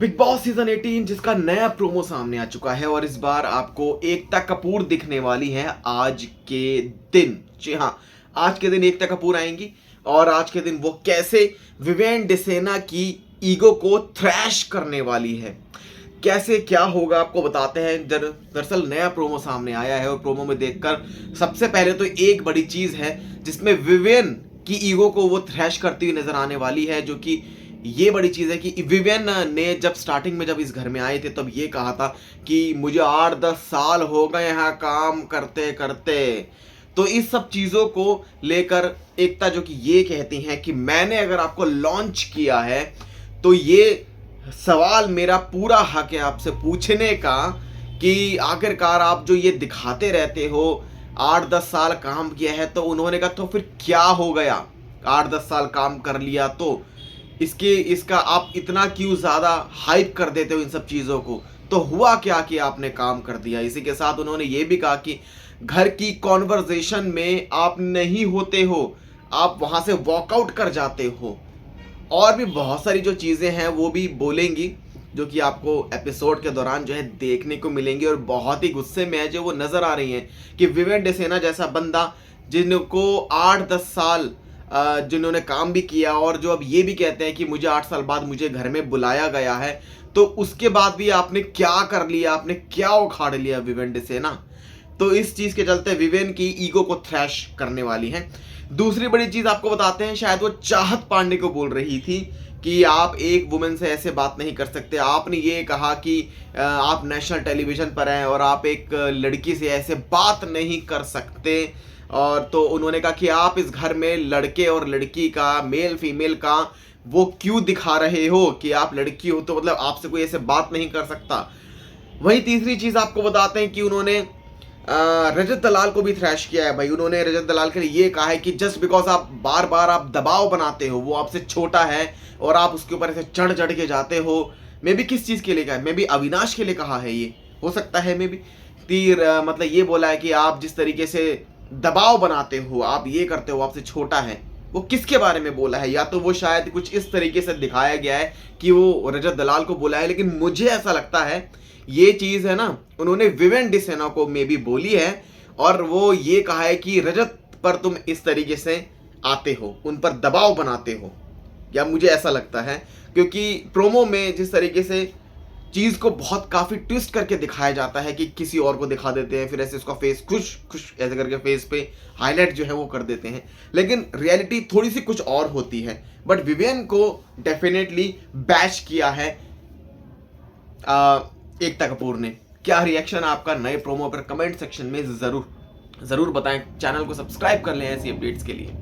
Big boss season 18 जिसका नया promo सामने आ चुका है और इस बार आपको एकता कपूर दिखने वाली है आज के दिन। जी हाँ, आज के दिन एकता कपूर आएंगी और आज के दिन वो कैसे विवेन डिसेना की ईगो को थ्रैश करने वाली है, कैसे क्या होगा आपको बताते हैं। दरअसल नया प्रोमो सामने आया है और प्रोमो में देखकर सबसे पहले तो एक बड़ी चीज है जिसमें विवेन की ईगो को वो थ्रैश करती हुई नजर आने वाली है, जो कि ये बड़ी चीज है कि विवेन ने जब स्टार्टिंग में जब इस घर में आए थे तब ये कहा था कि मुझे 8-10 साल हो गए यहाँ काम करते करते। तो इस सब चीजों को लेकर एकता जो कि ये कहती हैं कि मैंने अगर आपको लॉन्च किया है तो ये सवाल मेरा पूरा हक है आपसे पूछने का कि आखिरकार आप जो ये दिखाते रहते हो 8-10 साल काम किया है, तो उन्होंने कहा तो फिर क्या हो गया, 8-10 साल काम कर लिया तो इसका आप इतना क्यों ज़्यादा हाइप कर देते हो इन सब चीज़ों को, तो हुआ क्या कि आपने काम कर दिया। इसी के साथ उन्होंने ये भी कहा कि घर की कॉन्वर्जेशन में आप नहीं होते हो, आप वहाँ से वॉकआउट कर जाते हो, और भी बहुत सारी जो चीज़ें हैं वो भी बोलेंगी जो कि आपको एपिसोड के दौरान जो है देखने को मिलेंगी और बहुत ही गुस्से में है जो वो नज़र आ रही हैं कि विवेन डिसेना जैसा बंदा जिनको 8-10 साल जिन्होंने काम भी किया और जो अब ये भी कहते हैं कि मुझे 8 साल बाद मुझे घर में बुलाया गया है, तो उसके बाद भी आपने क्या कर लिया, आपने क्या उखाड़ लिया विवेन डिसेना। तो इस चीज़ के चलते विवेन की ईगो को थ्रैश करने वाली हैं। दूसरी बड़ी चीज़ आपको बताते हैं, शायद वो चाहत पांडे को बोल रही थी कि आप एक वुमेन से ऐसे बात नहीं कर सकते। आपने ये कहा कि आप नेशनल टेलीविज़न पर हैं और आप एक लड़की से ऐसे बात नहीं कर सकते। और तो उन्होंने कहा कि आप इस घर में लड़के और लड़की का, मेल फीमेल का वो क्यों दिखा रहे हो कि आप लड़की हो तो मतलब आपसे कोई ऐसे बात नहीं कर सकता। वहीं तीसरी चीज़ आपको बताते हैं कि उन्होंने रजत दलाल को भी थ्रैश किया है। भाई उन्होंने रजत दलाल के लिए ये कहा है कि जस्ट बिकॉज आप बार बार आप दबाव बनाते हो, वो आपसे छोटा है और आप उसके ऊपर ऐसे चढ़ चढ़ के जाते हो। मे भी किस चीज़ के लिए कहा है, मे भी अविनाश के लिए कहा है, ये हो सकता है। मे भी मतलब ये बोला है कि आप जिस तरीके से दबाव बनाते हो, आप ये करते हो, आपसे छोटा है। वो किसके बारे में बोला है, या तो वो शायद कुछ इस तरीके से दिखाया गया है कि वो रजत दलाल को बोला है, लेकिन मुझे ऐसा लगता है ये चीज़ है ना उन्होंने विवेन डिसेना को मे भी बोली है और वो ये कहा है कि रजत पर तुम इस तरीके से आते हो, उन पर दबाव बनाते हो, या मुझे ऐसा लगता है। क्योंकि प्रोमो में जिस तरीके से चीज़ को बहुत काफ़ी ट्विस्ट करके दिखाया जाता है कि किसी और को दिखा देते हैं, फिर ऐसे उसका फेस खुश खुश ऐसे करके फेस पे हाईलाइट जो है वो कर देते हैं, लेकिन रियलिटी थोड़ी सी कुछ और होती है। बट विवेन को डेफिनेटली बैश किया है एकता कपूर ने। क्या रिएक्शन आपका नए प्रोमो पर, कमेंट सेक्शन में ज़रूर बताएं। चैनल को सब्सक्राइब कर लें ऐसी अपडेट्स के लिए।